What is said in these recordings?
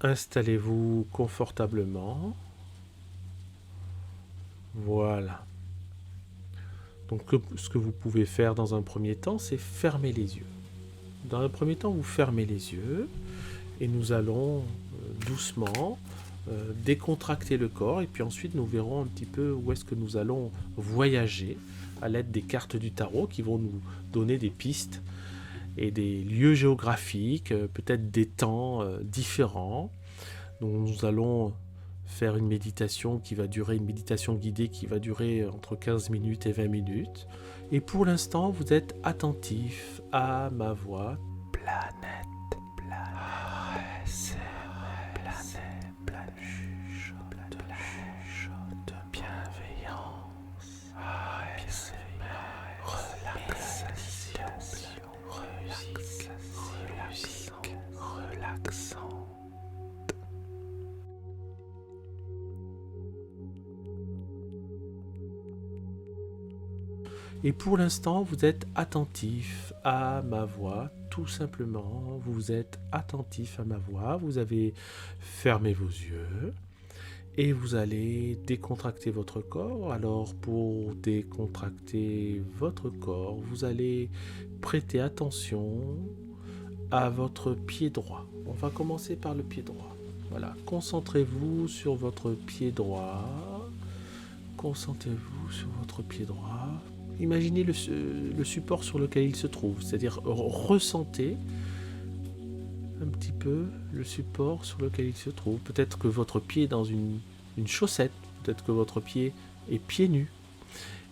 Installez-vous confortablement. Voilà. Donc ce que vous pouvez faire dans un premier temps, c'est fermer les yeux. Dans un premier temps, vous fermez les yeux et nous allons doucement décontracter le corps et puis ensuite nous verrons un petit peu où est-ce que nous allons voyager à l'aide des cartes du tarot qui vont nous donner des pistes et des lieux géographiques, peut-être des temps différents. Donc nous allons faire une méditation qui va durer, une méditation guidée qui va durer entre 15 minutes et 20 minutes. Et pour l'instant, vous êtes attentif à ma voix. Planète, planète, planète, chuchote, bienveillance, relaxant. Et pour l'instant, vous êtes attentif à ma voix, tout simplement. Vous êtes attentif à ma voix. Vous avez fermé vos yeux et vous allez décontracter votre corps. Alors, pour décontracter votre corps, vous allez prêter attention à votre pied droit. On va commencer par le pied droit. Voilà, concentrez-vous sur votre pied droit. Concentrez-vous sur votre pied droit. Imaginez le support sur lequel il se trouve, c'est-à-dire ressentez un petit peu le support sur lequel il se trouve. Peut-être que votre pied est dans une chaussette, peut-être que votre pied est pieds nus,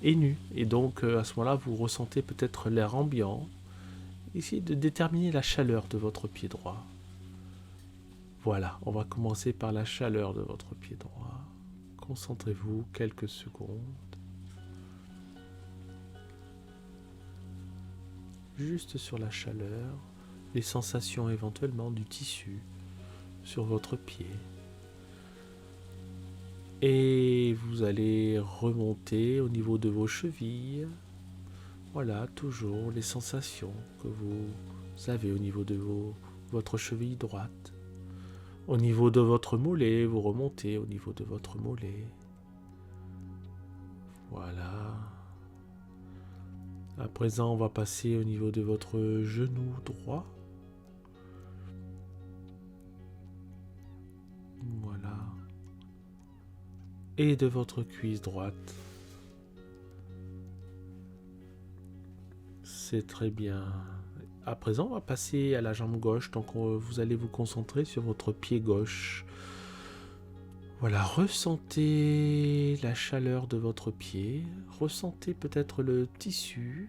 est nu, et donc à ce moment-là vous ressentez peut-être l'air ambiant. Essayez de déterminer la chaleur de votre pied droit. Voilà, on va commencer par la chaleur de votre pied droit. Concentrez-vous quelques secondes. Juste sur la chaleur, les sensations éventuellement du tissu sur votre pied. Et vous allez remonter au niveau de vos chevilles. Voilà, toujours les sensations que vous avez au niveau de votre cheville droite. Au niveau de votre mollet, vous remontez au niveau de votre mollet. Voilà. À présent, on va passer au niveau de votre genou droit. Voilà. Et de votre cuisse droite. C'est très bien. À présent, on va passer à la jambe gauche. Donc, vous allez vous concentrer sur votre pied gauche. Voilà, ressentez la chaleur de votre pied. Ressentez peut-être le tissu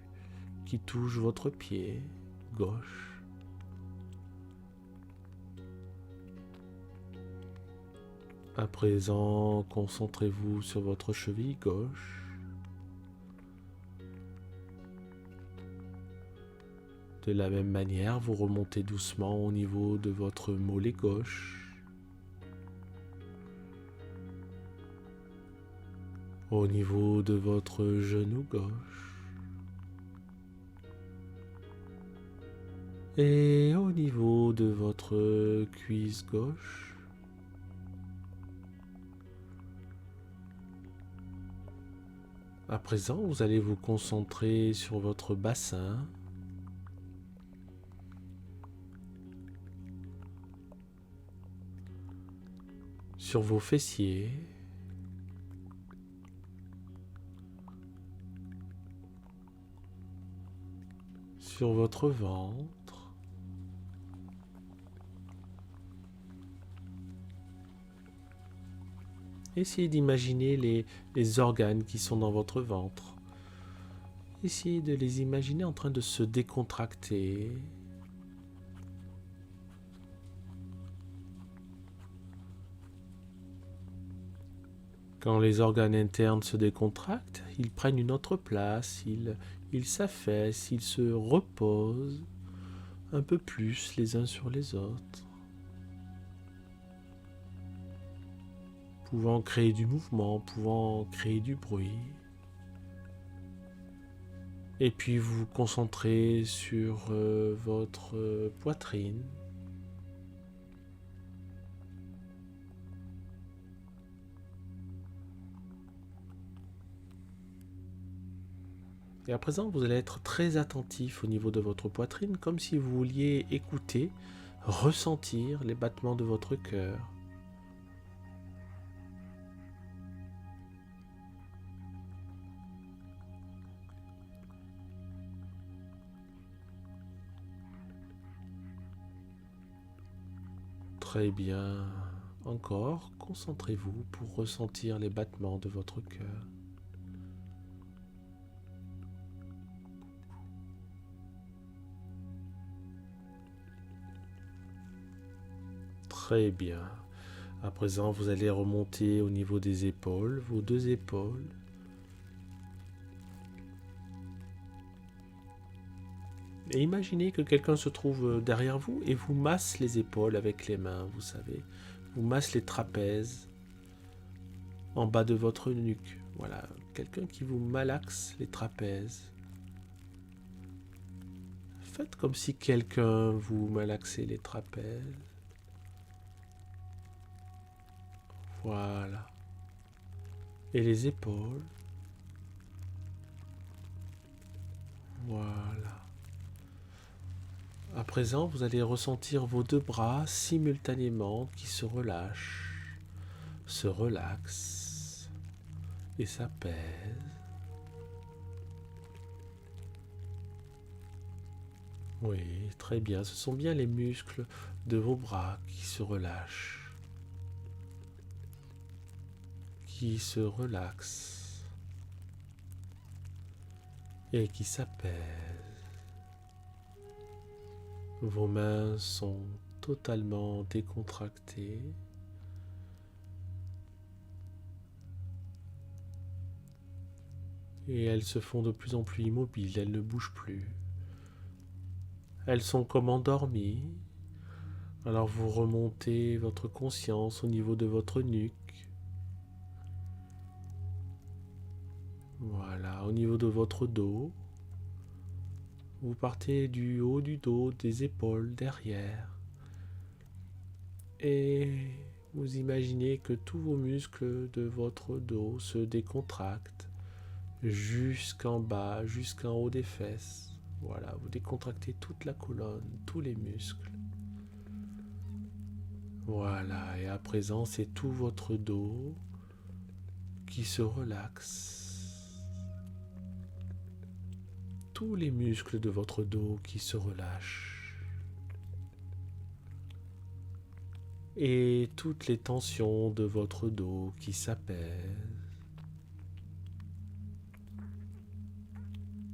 qui touche votre pied gauche. À présent, concentrez-vous sur votre cheville gauche. De la même manière, vous remontez doucement au niveau de votre mollet gauche. Au niveau de votre genou gauche. Et au niveau de votre cuisse gauche. À présent, vous allez vous concentrer sur votre bassin. Sur vos fessiers. Sur votre ventre. Essayez d'imaginer les organes qui sont dans votre ventre. Essayez de les imaginer en train de se décontracter. Quand les organes internes se décontractent, ils prennent une autre place, ils s'affaissent, ils se reposent un peu plus les uns sur les autres, pouvant créer du mouvement, pouvant créer du bruit. Et puis vous vous concentrez sur votre poitrine. Et à présent, vous allez être très attentif au niveau de votre poitrine, comme si vous vouliez écouter, ressentir les battements de votre cœur. Très bien. Encore, concentrez-vous pour ressentir les battements de votre cœur. Très bien. À présent, vous allez remonter au niveau des épaules, vos deux épaules. Et imaginez que quelqu'un se trouve derrière vous et vous masse les épaules avec les mains, vous savez. Vous masse les trapèzes en bas de votre nuque. Voilà, quelqu'un qui vous malaxe les trapèzes. Faites comme si quelqu'un vous malaxait les trapèzes. Voilà. Et les épaules. Voilà. À présent, vous allez ressentir vos deux bras simultanément qui se relâchent, se relaxent et s'apaisent. Oui, très bien. Ce sont bien les muscles de vos bras qui se relâchent, qui se relaxent et qui s'apaisent. Vos mains sont totalement décontractées. Et elles se font de plus en plus immobiles, elles ne bougent plus. Elles sont comme endormies. Alors vous remontez votre conscience au niveau de votre nuque. Voilà, au niveau de votre dos. Vous partez du haut du dos, des épaules, derrière. Et vous imaginez que tous vos muscles de votre dos se décontractent jusqu'en bas, jusqu'en haut des fesses. Voilà, vous décontractez toute la colonne, tous les muscles. Voilà, et à présent, c'est tout votre dos qui se relaxe. Tous les muscles de votre dos qui se relâchent. Et toutes les tensions de votre dos qui s'apaisent.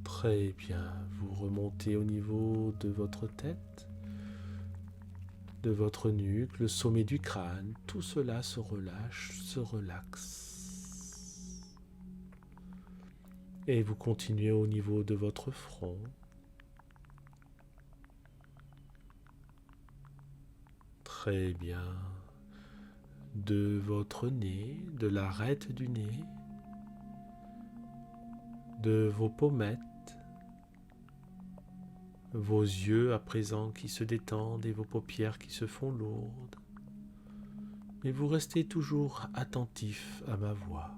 Très bien, vous remontez au niveau de votre tête, de votre nuque, le sommet du crâne, tout cela se relâche, se relaxe. Et vous continuez au niveau de votre front. Très bien. De votre nez, de l'arête du nez, de vos pommettes, vos yeux à présent qui se détendent et vos paupières qui se font lourdes. Mais vous restez toujours attentif à ma voix.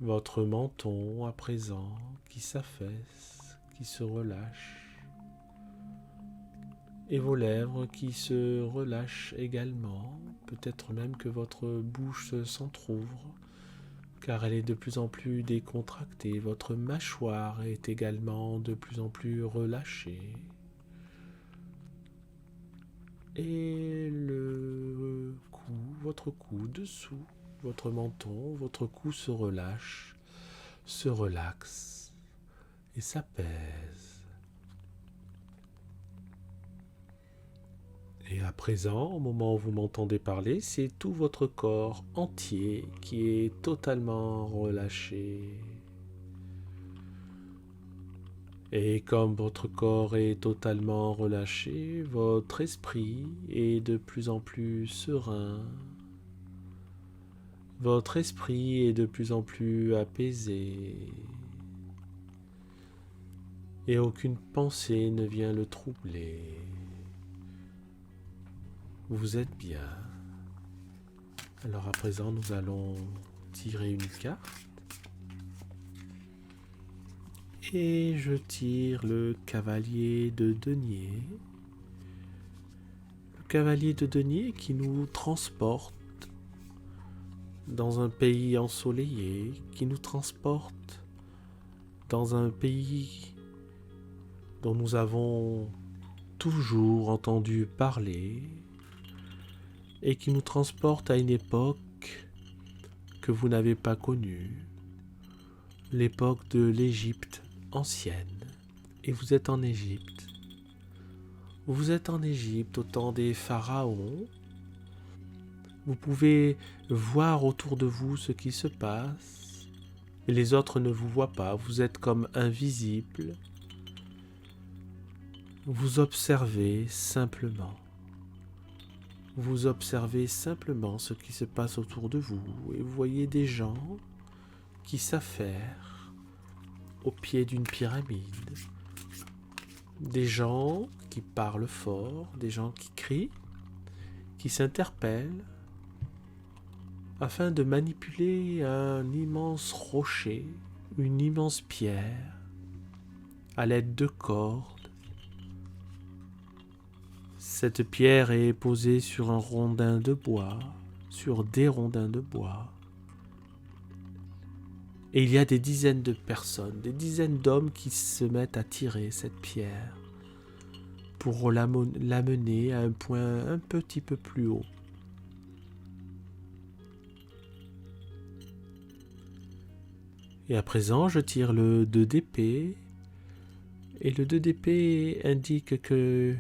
Votre menton à présent qui s'affaisse, qui se relâche. Et vos lèvres qui se relâchent également. Peut-être même que votre bouche s'entrouvre, car elle est de plus en plus décontractée. Votre mâchoire est également de plus en plus relâchée. Et le cou, votre cou dessous, votre menton, votre cou se relâche, se relaxe et s'apaise. Et à présent, au moment où vous m'entendez parler, c'est tout votre corps entier qui est totalement relâché. Et comme votre corps est totalement relâché, votre esprit est de plus en plus serein. Votre esprit est de plus en plus apaisé. Et aucune pensée ne vient le troubler. Vous êtes bien. Alors à présent, nous allons tirer une carte. Et je tire le cavalier de denier. Le cavalier de denier qui nous transporte dans un pays ensoleillé, qui nous transporte dans un pays dont nous avons toujours entendu parler et qui nous transporte à une époque que vous n'avez pas connue, l'époque de l'Égypte ancienne. Et vous êtes en Égypte. Vous êtes en Égypte au temps des pharaons. Vous pouvez voir autour de vous ce qui se passe, et les autres ne vous voient pas. Vous êtes comme invisible. Vous observez simplement. Vous observez simplement ce qui se passe autour de vous, et vous voyez des gens qui s'affairent au pied d'une pyramide. Des gens qui parlent fort, des gens qui crient, qui s'interpellent afin de manipuler un immense rocher, une immense pierre, à l'aide de cordes. Cette pierre est posée sur un rondin de bois, sur des rondins de bois. Et il y a des dizaines de personnes, des dizaines d'hommes qui se mettent à tirer cette pierre pour l'amener à un point un petit peu plus haut. Et à présent, je tire le 2 d'épée, et le 2 d'épée indique que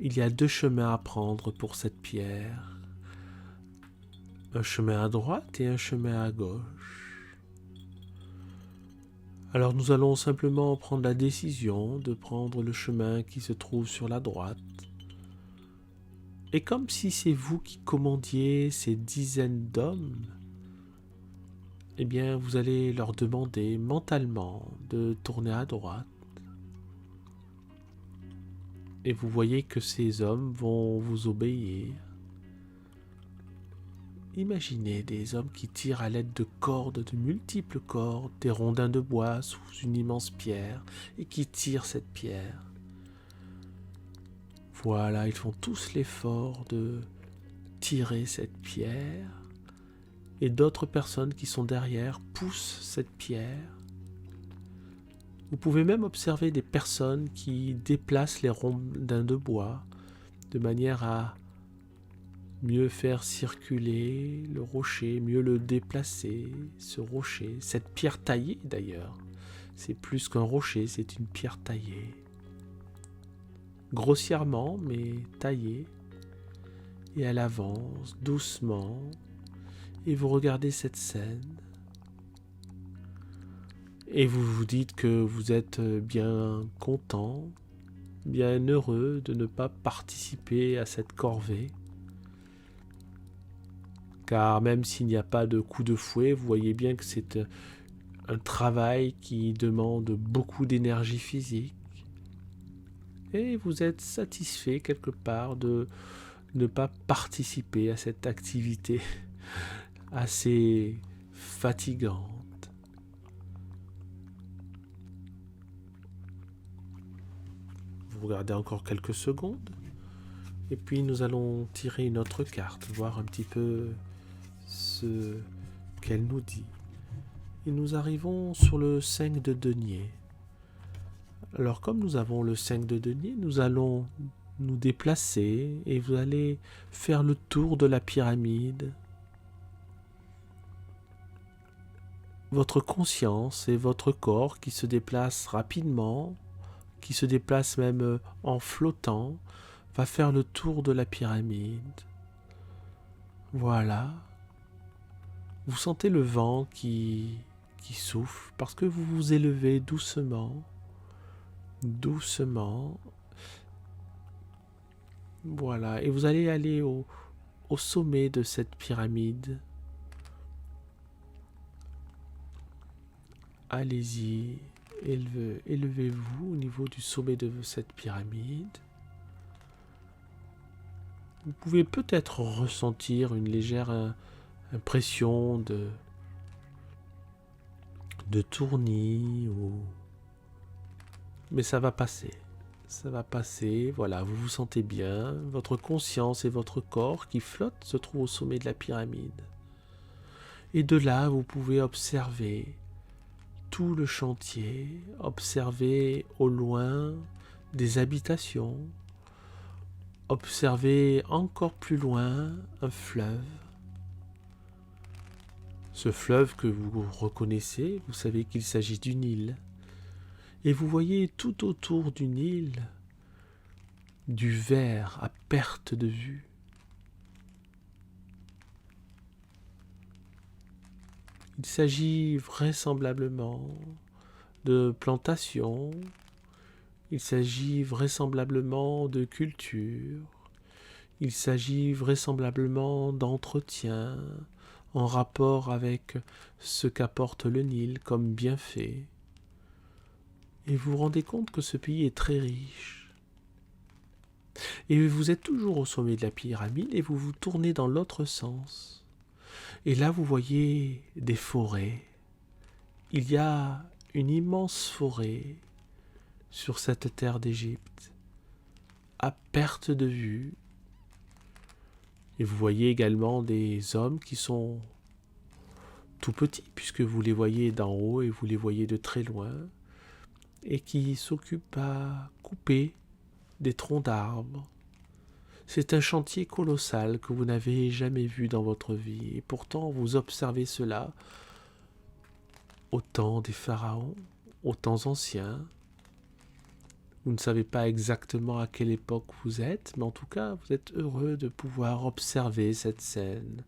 il y a 2 chemins à prendre pour cette pierre. Un chemin à droite et un chemin à gauche. Alors nous allons simplement prendre la décision de prendre le chemin qui se trouve sur la droite. Et comme si c'est vous qui commandiez ces dizaines d'hommes, eh bien vous allez leur demander mentalement de tourner à droite. Et vous voyez que ces hommes vont vous obéir. Imaginez des hommes qui tirent à l'aide de cordes, de multiples cordes, des rondins de bois sous une immense pierre, et qui tirent cette pierre. Voilà, ils font tous l'effort de tirer cette pierre, et d'autres personnes qui sont derrière poussent cette pierre. Vous pouvez même observer des personnes qui déplacent les rondins de bois de manière à mieux faire circuler le rocher, mieux le déplacer, ce rocher, cette pierre taillée d'ailleurs. C'est plus qu'un rocher, c'est une pierre taillée. Grossièrement, mais taillée. Et elle avance doucement. Et vous regardez cette scène. Et vous vous dites que vous êtes bien content, bien heureux de ne pas participer à cette corvée. Car même s'il n'y a pas de coup de fouet, vous voyez bien que c'est un travail qui demande beaucoup d'énergie physique. Et vous êtes satisfait quelque part de ne pas participer à cette activité assez fatigante. Vous regardez encore quelques secondes. Et puis nous allons tirer une autre carte, voir un petit peu ce qu'elle nous dit. Et nous arrivons sur le 5 de denier. Alors comme nous avons le 5 de denier, nous allons nous déplacer et vous allez faire le tour de la pyramide. Votre conscience et votre corps qui se déplacent rapidement, qui se déplacent même en flottant, va faire le tour de la pyramide. Voilà. Vous sentez le vent qui souffle parce que vous vous élevez doucement. Doucement. Voilà. Et vous allez aller au sommet de cette pyramide. Allez-y. Élevez-vous au niveau du sommet de cette pyramide. Vous pouvez peut-être ressentir une légère impression de tournis ou Mais ça va passer. Ça va passer, voilà, vous vous sentez bien. Votre conscience et votre corps qui flottent se trouvent au sommet de la pyramide. Et de là, vous pouvez observer tout le chantier, observer au loin des habitations, observer encore plus loin un fleuve. Ce fleuve que vous reconnaissez, vous savez qu'il s'agit d'une île. Et vous voyez tout autour d'une île du vert à perte de vue. Il s'agit vraisemblablement de plantations, il s'agit vraisemblablement de culture, il s'agit vraisemblablement d'entretien en rapport avec ce qu'apporte le Nil comme bienfait. Et vous vous rendez compte que ce pays est très riche. Et vous êtes toujours au sommet de la pyramide et vous vous tournez dans l'autre sens. Et là, vous voyez des forêts. Il y a une immense forêt sur cette terre d'Égypte, à perte de vue. Et vous voyez également des hommes qui sont tout petits, puisque vous les voyez d'en haut et vous les voyez de très loin, et qui s'occupent à couper des troncs d'arbres. C'est un chantier colossal que vous n'avez jamais vu dans votre vie, et pourtant vous observez cela au temps des pharaons, aux temps anciens. Vous ne savez pas exactement à quelle époque vous êtes, mais en tout cas, vous êtes heureux de pouvoir observer cette scène,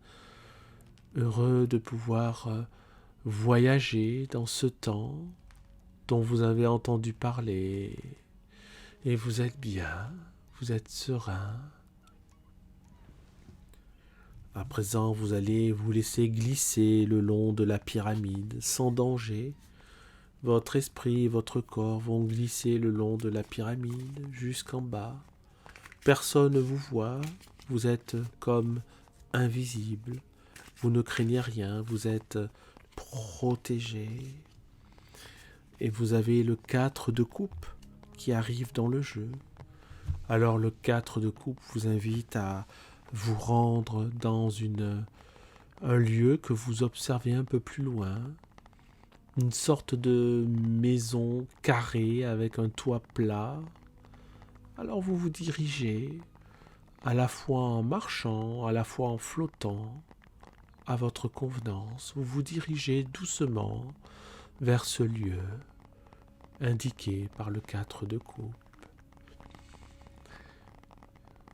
heureux de pouvoir voyager dans ce temps dont vous avez entendu parler, et vous êtes bien, vous êtes serein. À présent, vous allez vous laisser glisser le long de la pyramide, sans danger. Votre esprit et votre corps vont glisser le long de la pyramide jusqu'en bas. Personne ne vous voit, vous êtes comme invisible. Vous ne craignez rien, vous êtes protégé. Et vous avez le 4 de coupe qui arrive dans le jeu. Alors le 4 de coupe vous invite à vous rendre dans un lieu que vous observez un peu plus loin. Une sorte de maison carrée avec un toit plat. Alors vous vous dirigez, à la fois en marchant, à la fois en flottant, à votre convenance. Vous vous dirigez doucement vers ce lieu indiqué par le 4 de coupe.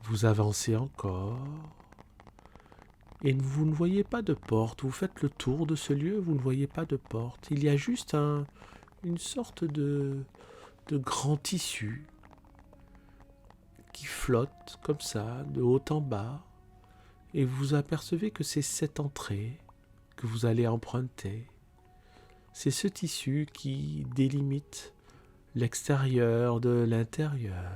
Vous avancez encore et vous ne voyez pas de porte. Vous faites le tour de ce lieu, vous ne voyez pas de porte. Il y a juste une sorte de grand tissu qui flotte comme ça, de haut en bas. Et vous apercevez que c'est cette entrée que vous allez emprunter. C'est ce tissu qui délimite l'extérieur de l'intérieur.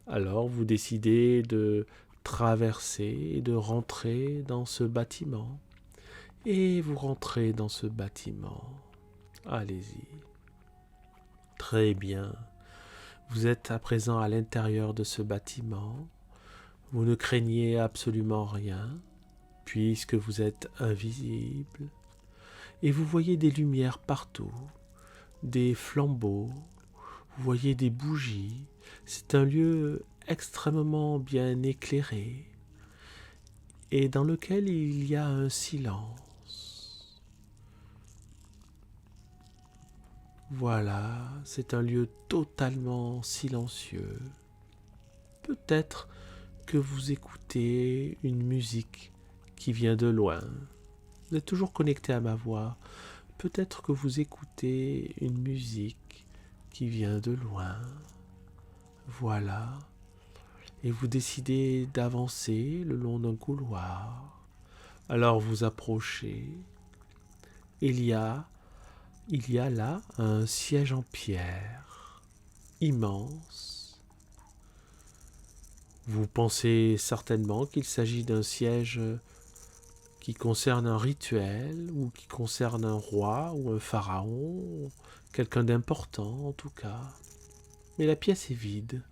Alors vous décidez de traverser et de rentrer dans ce bâtiment. Et vous rentrez dans ce bâtiment. Allez-y. Très bien. Vous êtes à présent à l'intérieur de ce bâtiment. Vous ne craignez absolument rien, puisque vous êtes invisible. Et vous voyez des lumières partout, des flambeaux, vous voyez des bougies. C'est un lieu extrêmement bien éclairé et dans lequel il y a un silence. Voilà, c'est un lieu totalement silencieux. Peut-être que vous écoutez une musique qui vient de loin. Vous êtes toujours connecté à ma voix. Peut-être que vous écoutez une musique qui vient de loin. Voilà. Et vous décidez d'avancer le long d'un couloir. Alors vous approchez. Il y a là un siège en pierre, immense. Vous pensez certainement qu'il s'agit d'un siège qui concerne un rituel, ou qui concerne un roi, ou un pharaon, quelqu'un d'important en tout cas. et la pièce est vide.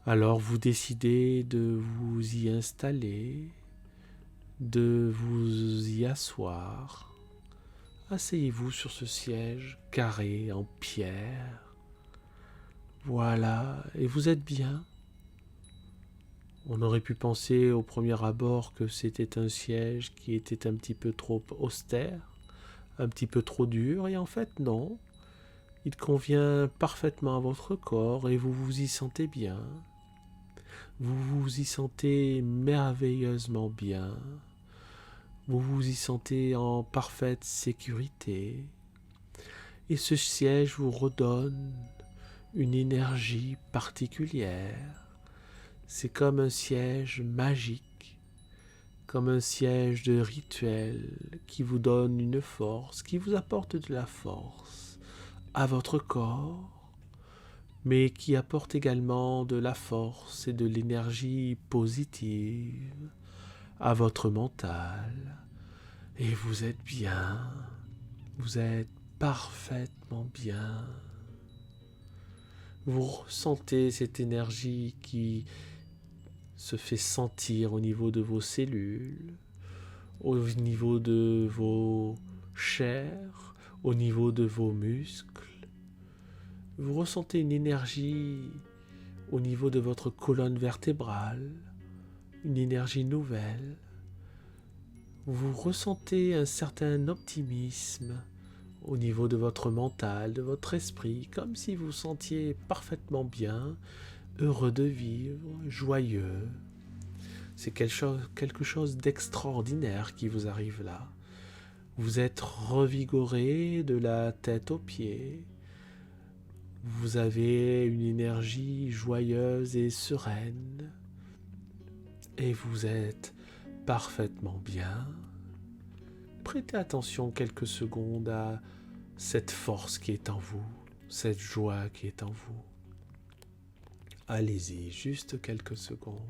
Alors vous décidez de vous y installer, de vous y asseoir. Asseyez-vous sur ce siège carré en pierre. Voilà, et vous êtes bien. On aurait pu penser au premier abord que c'était un siège qui était un petit peu trop austère, un petit peu trop dur, et en fait non. Il convient parfaitement à votre corps et vous vous y sentez bien. Vous vous y sentez merveilleusement bien. Vous vous y sentez en parfaite sécurité. Et ce siège vous redonne une énergie particulière. C'est comme un siège magique, comme un siège de rituel qui vous donne une force, qui vous apporte de la force à votre corps, mais qui apporte également de la force et de l'énergie positive à votre mental. Et vous êtes bien, vous êtes parfaitement bien. Vous ressentez cette énergie qui se fait sentir au niveau de vos cellules, au niveau de vos chairs, au niveau de vos muscles. Vous ressentez une énergie au niveau de votre colonne vertébrale, une énergie nouvelle. Vous ressentez un certain optimisme au niveau de votre mental, de votre esprit, comme si vous vous sentiez parfaitement bien, heureux de vivre, joyeux. C'est quelque chose d'extraordinaire qui vous arrive là. Vous êtes revigoré de la tête aux pieds. Vous avez une énergie joyeuse et sereine. Et vous êtes parfaitement bien. Prêtez attention quelques secondes à cette force qui est en vous, cette joie qui est en vous. Allez-y, juste quelques secondes.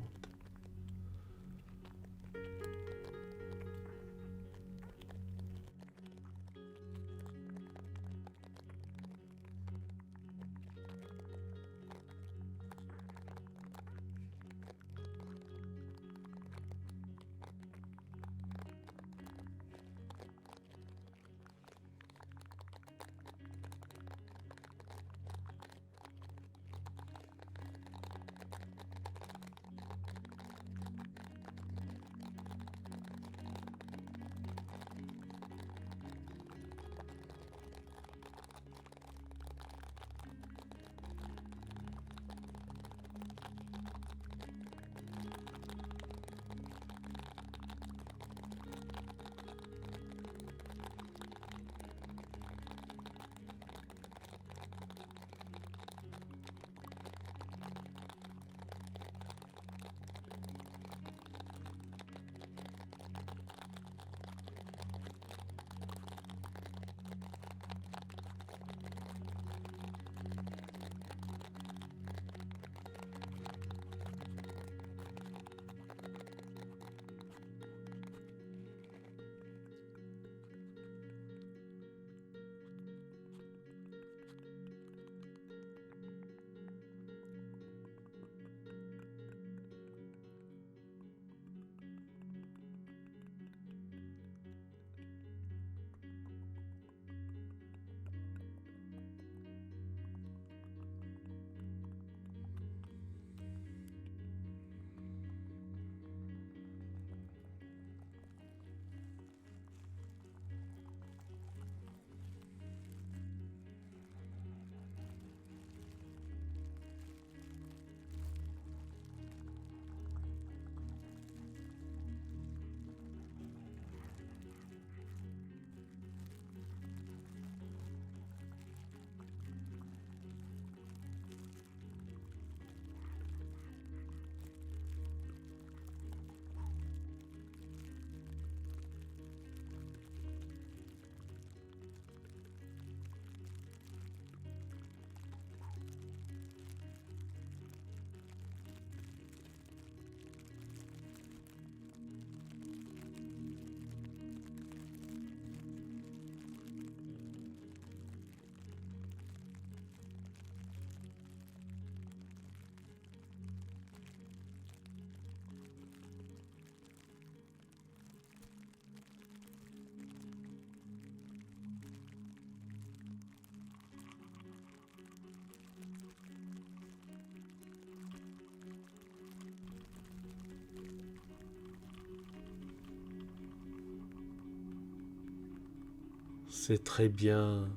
C'est très bien.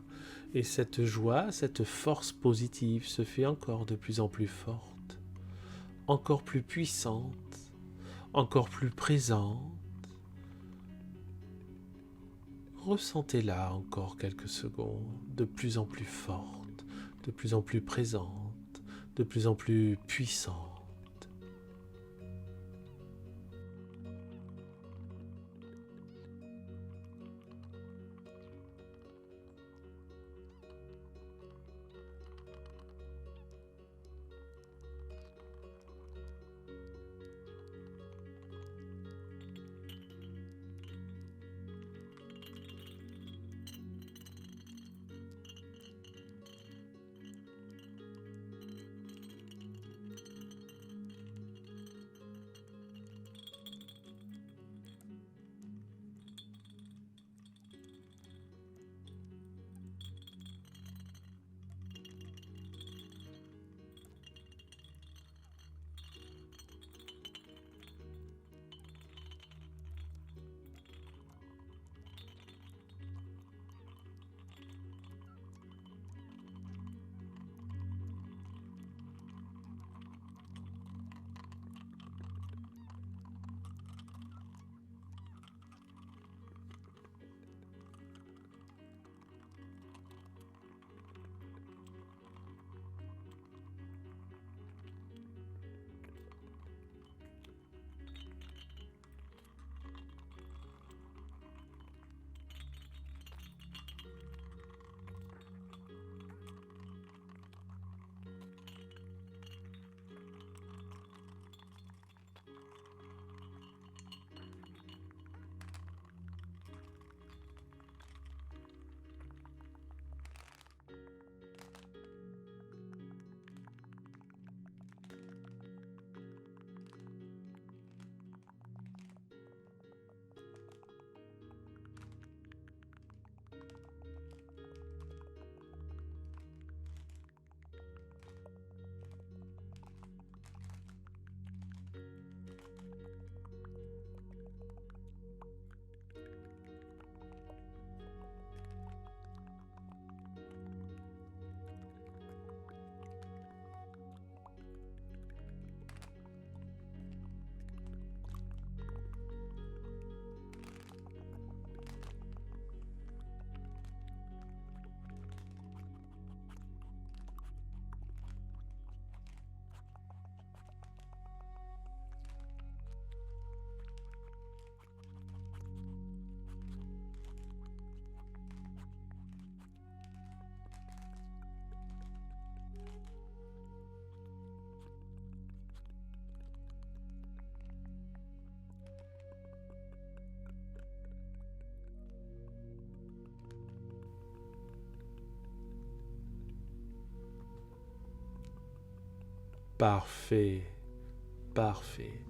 Et cette joie, cette force positive se fait encore de plus en plus forte, encore plus puissante, encore plus présente. Ressentez-la encore quelques secondes, de plus en plus forte, de plus en plus présente, de plus en plus puissante. Parfait, parfait.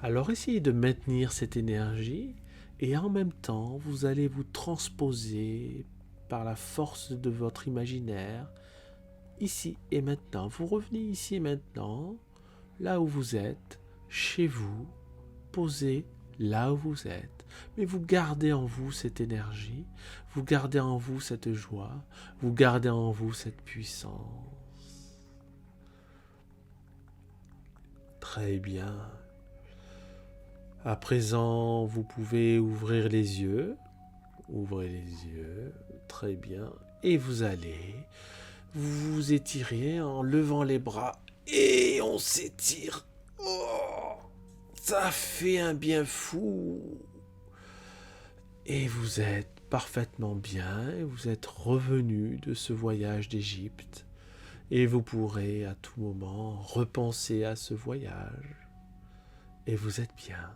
Alors essayez de maintenir cette énergie et en même temps, vous allez vous transposer par la force de votre imaginaire, ici et maintenant. Vous revenez ici et maintenant, là où vous êtes, chez vous, posé là où vous êtes. Mais vous gardez en vous cette énergie, vous gardez en vous cette joie, vous gardez en vous cette puissance. Très bien. À présent, vous pouvez ouvrir les yeux. Ouvrez les yeux. Très bien. Et vous allez vous étirer en levant les bras. Et on s'étire. Oh, ça fait un bien fou. Et vous êtes parfaitement bien. Et vous êtes revenu de ce voyage d'Égypte. Et vous pourrez à tout moment repenser à ce voyage. Et vous êtes bien.